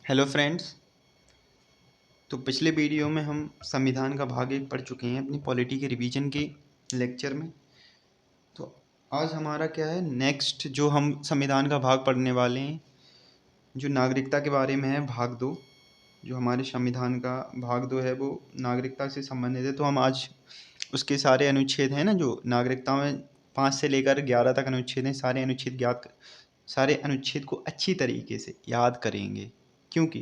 Hello friends. तो पिछले video में हम संविधान का भाग 1 पढ़ चुके हैं अपनी पॉलिटी के रिवीजन के लेक्चर में। तो आज हमारा क्या है, नेक्स्ट जो हम संविधान का भाग पढ़ने वाले हैं, जो नागरिकता के बारे में है, भाग 2। जो हमारे संविधान का भाग 2 है वो नागरिकता से संबंधित है। तो हम आज उसके सारे अनुच्छेद हैं ना, जो नागरिकता में 5 से लेकर 11 तक अनुच्छेद हैं, सारे अनुच्छेद को अच्छी तरीके से याद करेंगे, क्योंकि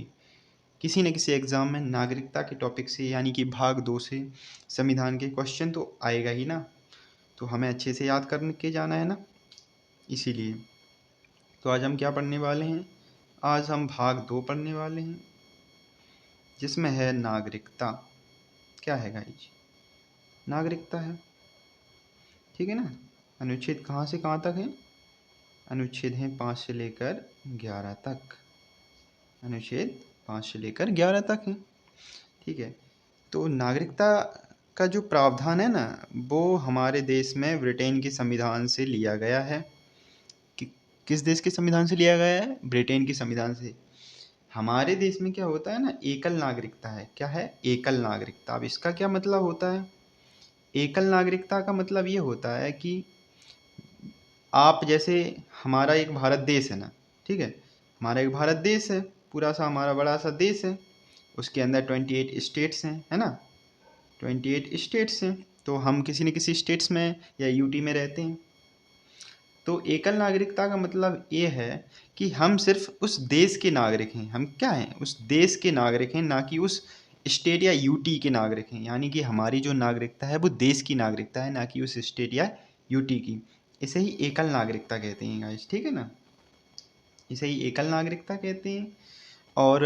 किसी न किसी एग्ज़ाम में नागरिकता के टॉपिक से यानी कि भाग 2 से संविधान के क्वेश्चन तो आएगा ही ना। तो हमें अच्छे से याद करके जाना है ना, इसीलिए। तो आज हम क्या पढ़ने वाले हैं? आज हम भाग 2 पढ़ने वाले हैं, जिसमें है नागरिकता। क्या है गाइज? नागरिकता है, ठीक है ना। अनुच्छेद कहाँ से कहाँ तक है? अनुच्छेद हैं 5 से लेकर 11 तक। अनुच्छेद 5 से लेकर 11 तक है, ठीक है। तो नागरिकता का जो प्रावधान है ना, वो हमारे देश में ब्रिटेन के संविधान से लिया गया है। किस देश के संविधान से लिया गया है? ब्रिटेन के संविधान से। हमारे देश में क्या होता है ना, एकल नागरिकता है। क्या है? एकल नागरिकता। अब इसका क्या मतलब होता है? एकल नागरिकता का मतलब ये होता है कि आप जैसे, हमारा एक भारत देश है ना, ठीक है। हमारा एक भारत देश है, पूरा सा हमारा बड़ा सा देश है। उसके अंदर 28 स्टेट्स हैं, है ना। 28 स्टेट्स हैं। तो हम किसी न किसी स्टेट्स में या यूटी में रहते हैं। तो एकल नागरिकता का मतलब ये है कि हम सिर्फ उस देश के नागरिक हैं। हम क्या हैं? उस देश के नागरिक हैं, ना कि उस स्टेट या यूटी के नागरिक हैं। यानी कि हमारी जो नागरिकता है वो देश की नागरिकता है, ना कि उस स्टेट या यूटी की। इसे ही एकल नागरिकता कहते हैं गाइस, ठीक है ना। इसे ही एकल नागरिकता कहते हैं। और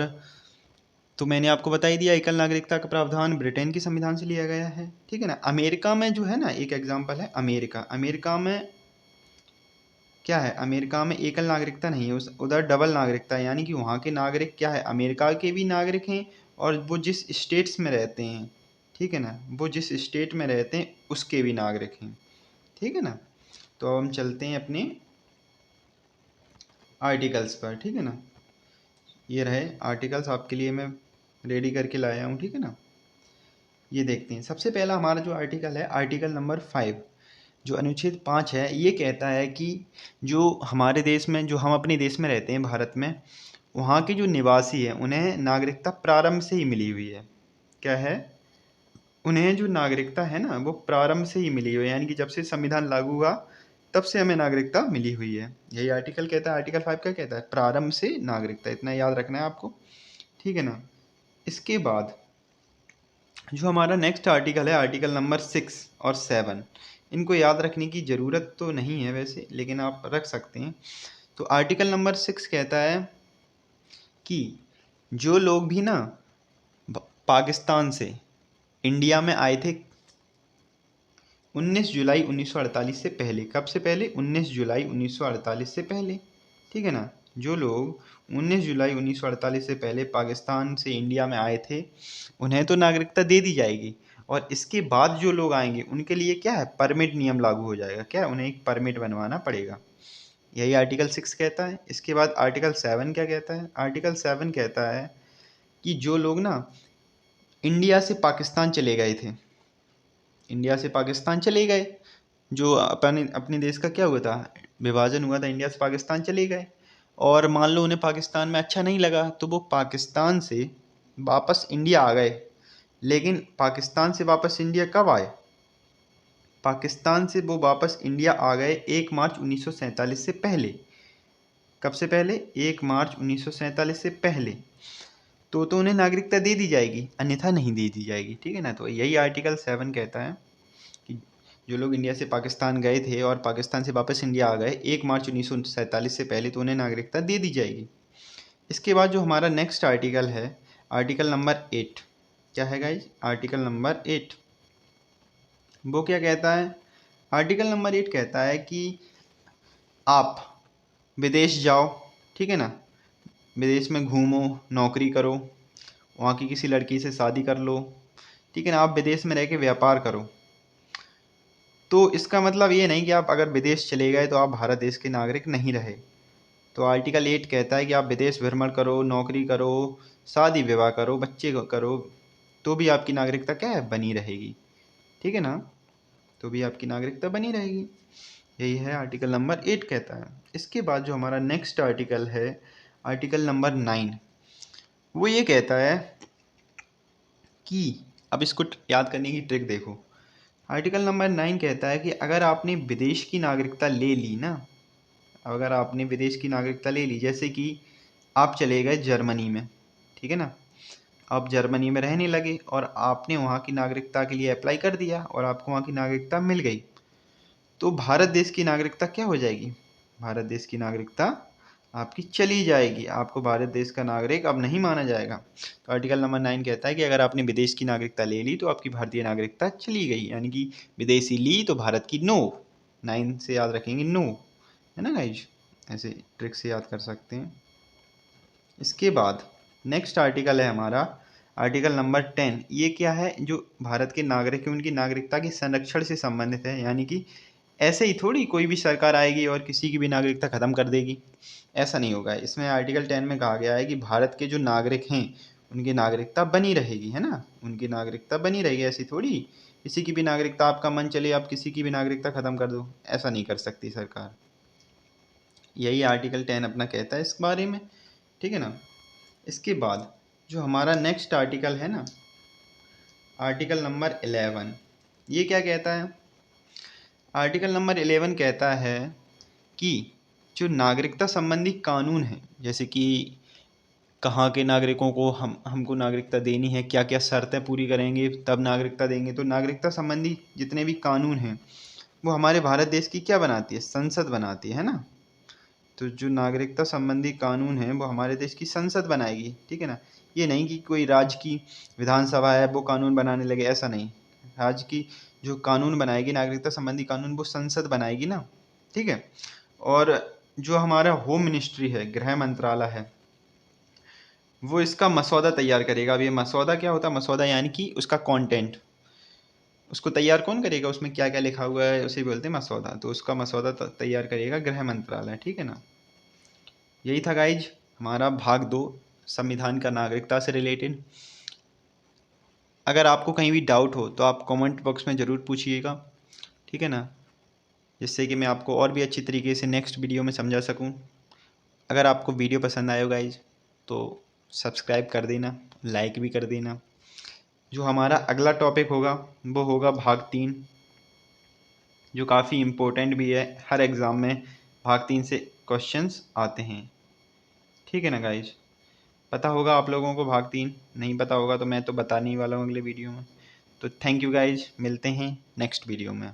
तो मैंने आपको बता ही दिया, एकल नागरिकता का प्रावधान ब्रिटेन के संविधान से लिया गया है, ठीक है ना। अमेरिका में जो है ना, एक एग्जांपल है अमेरिका। अमेरिका में क्या है? अमेरिका में एकल नागरिकता नहीं है, उस उधर डबल नागरिकता है। यानी कि वहाँ के नागरिक क्या है, अमेरिका के भी नागरिक हैं और वो जिस स्टेट्स में रहते हैं, ठीक है ना, वो जिस स्टेट में रहते हैं उसके भी नागरिक हैं, ठीक है ना। तो अब हम चलते हैं अपने आर्टिकल्स पर, ठीक है ना। ये रहे आर्टिकल्स, आपके लिए मैं रेडी करके लाया हूँ, ठीक है ना। ये देखते हैं। सबसे पहला हमारा जो आर्टिकल है, आर्टिकल नंबर 5, जो अनुच्छेद 5 है, ये कहता है कि जो हमारे देश में, जो हम अपने देश में रहते हैं भारत में, वहाँ के जो निवासी हैं उन्हें नागरिकता प्रारंभ से ही मिली हुई है। क्या है? उन्हें जो नागरिकता है ना, वो प्रारंभ से ही मिली हुई है। यानी कि जब से संविधान लागू हुआ तब से हमें नागरिकता मिली हुई है। यही आर्टिकल कहता है। आर्टिकल 5 क्या कहता है? प्रारंभ से नागरिकता। इतना याद रखना है आपको, ठीक है ना। इसके बाद जो हमारा नेक्स्ट आर्टिकल है, आर्टिकल नंबर 6 और 7, इनको याद रखने की ज़रूरत तो नहीं है वैसे, लेकिन आप रख सकते हैं। तो आर्टिकल नंबर 6 कहता है कि जो लोग भी ना पाकिस्तान से इंडिया में आए थे 19 जुलाई 1948 से पहले। कब से पहले? 19 जुलाई 1948 से पहले, ठीक है ना। जो लोग 19 जुलाई 1948 से पहले पाकिस्तान से इंडिया में आए थे, उन्हें तो नागरिकता दे दी जाएगी। और इसके बाद जो लोग आएंगे उनके लिए क्या है, परमिट नियम लागू हो जाएगा। क्या? उन्हें एक परमिट बनवाना पड़ेगा। यही आर्टिकल 6 कहता है। इसके बाद आर्टिकल 7 क्या कहता है? आर्टिकल 7 कहता है कि जो लोग ना इंडिया से पाकिस्तान चले गए थे, इंडिया से पाकिस्तान चले गए, जो अपने अपने देश का क्या हुआ था, विभाजन हुआ था, इंडिया से पाकिस्तान चले गए। और मान लो उन्हें पाकिस्तान में अच्छा नहीं लगा, तो वो पाकिस्तान से वापस इंडिया आ गए। लेकिन पाकिस्तान से वापस इंडिया कब आए? पाकिस्तान से वो वापस इंडिया आ गए 1 मार्च 1947 से पहले। कब से पहले? 1 मार्च 1947 से पहले। तो उन्हें नागरिकता दे दी जाएगी, अन्यथा नहीं दे दी जाएगी, ठीक है ना। तो यही आर्टिकल 7 कहता है कि जो लोग इंडिया से पाकिस्तान गए थे और पाकिस्तान से वापस इंडिया आ गए 1 मार्च 1947 से पहले, तो उन्हें नागरिकता दे दी जाएगी। इसके बाद जो हमारा नेक्स्ट आर्टिकल है, आर्टिकल नंबर 8। क्या है गाइज? Article number 8। वो क्या कहता है? आर्टिकल नंबर 8 कहता है कि आप विदेश जाओ, ठीक है ना, विदेश में घूमो, नौकरी करो, वहाँ की किसी लड़की से शादी कर लो, ठीक है ना, आप विदेश में रह के व्यापार करो। तो इसका मतलब ये नहीं कि आप अगर विदेश चले गए तो आप भारत देश के नागरिक नहीं रहे। तो आर्टिकल 8 कहता है कि आप विदेश भ्रमण करो, नौकरी करो, शादी विवाह करो, बच्चे करो, तो भी आपकी नागरिकता क्या है, बनी रहेगी। ठीक है ना, तो भी आपकी नागरिकता बनी रहेगी। यही है आर्टिकल नंबर 8 कहता है। इसके बाद जो हमारा नेक्स्ट आर्टिकल है, आर्टिकल नंबर 9, वो ये कहता है कि, अब इसको याद करने की ट्रिक देखो। आर्टिकल नंबर 9 कहता है कि अगर आपने विदेश की नागरिकता ले ली ना, अगर आपने विदेश की नागरिकता ले ली, जैसे कि आप चले गए जर्मनी में, ठीक है ना, आप जर्मनी में रहने लगे और आपने वहाँ की नागरिकता के लिए अप्लाई कर दिया और आपको वहाँ की नागरिकता मिल गई, तो भारत देश की नागरिकता क्या हो जाएगी, भारत देश की नागरिकता आपकी चली जाएगी, आपको भारत देश का नागरिक अब नहीं माना जाएगा। तो आर्टिकल नंबर 9 कहता है कि अगर आपने विदेश की नागरिकता ले ली तो आपकी भारतीय नागरिकता चली गई, यानी कि विदेशी ली तो भारत की नो। 9 से याद रखेंगे नो, है ना गाइज, ऐसे ट्रिक से याद कर सकते हैं। इसके बाद नेक्स्ट आर्टिकल है हमारा आर्टिकल नंबर 10। ये क्या है, जो भारत के नागरिक हैं उनकी नागरिकता के संरक्षण से संबंधित है, यानी कि ऐसे ही थोड़ी कोई भी सरकार आएगी और किसी की भी नागरिकता ख़त्म कर देगी, ऐसा नहीं होगा। इसमें आर्टिकल 10 में कहा गया है कि भारत के जो नागरिक हैं उनकी नागरिकता बनी रहेगी, है ना, उनकी नागरिकता बनी रहेगी। ऐसी थोड़ी किसी की भी नागरिकता, आपका मन चले आप किसी की भी नागरिकता ख़त्म कर दो, ऐसा नहीं कर सकती सरकार। यही आर्टिकल 10 अपना कहता है इस बारे में, ठीक है ना। इसके बाद जो हमारा नेक्स्ट आर्टिकल है ना, आर्टिकल नंबर 11, ये क्या कहता है, आर्टिकल नंबर 11 कहता है कि जो नागरिकता संबंधी कानून है, जैसे कि कहाँ के नागरिकों को हमको नागरिकता देनी है, क्या क्या शर्तें पूरी करेंगे तब नागरिकता देंगे, तो नागरिकता संबंधी जितने भी कानून हैं वो हमारे भारत देश की क्या बनाती है, संसद बनाती है ना। तो जो नागरिकता संबंधी कानून है वो हमारे देश की संसद बनाएगी, ठीक है ना। ये नहीं कि कोई राज्य की विधानसभा है वो कानून बनाने लगे, ऐसा नहीं। राज्य की जो कानून बनाएगी, नागरिकता संबंधी कानून, वो संसद बनाएगी ना, ठीक है। और जो हमारा होम मिनिस्ट्री है, गृह मंत्रालय है, वो इसका मसौदा तैयार करेगा। अब ये मसौदा क्या होता है, मसौदा यानी कि उसका कंटेंट, उसको तैयार कौन करेगा, उसमें क्या क्या लिखा हुआ है उसे बोलते हैं मसौदा। तो उसका मसौदा तैयार करेगा गृह मंत्रालय, ठीक है ना। यही था गाइज हमारा भाग 2 संविधान का नागरिकता से रिलेटेड। अगर आपको कहीं भी डाउट हो तो आप कमेंट बॉक्स में ज़रूर पूछिएगा, ठीक है ना, जिससे कि मैं आपको और भी अच्छी तरीके से नेक्स्ट वीडियो में समझा सकूं। अगर आपको वीडियो पसंद आए गाइज तो सब्सक्राइब कर देना, लाइक भी कर देना। जो हमारा अगला टॉपिक होगा वो होगा भाग 3, जो काफ़ी इम्पोर्टेंट भी है, हर एग्ज़ाम में भाग 3 से क्वेश्चंस आते हैं, ठीक है ना गाइज। पता होगा आप लोगों को भाग 3, नहीं पता होगा तो मैं तो बताने ही वाला हूँ अगले वीडियो में। तो थैंक यू गाइज, मिलते हैं नेक्स्ट वीडियो में।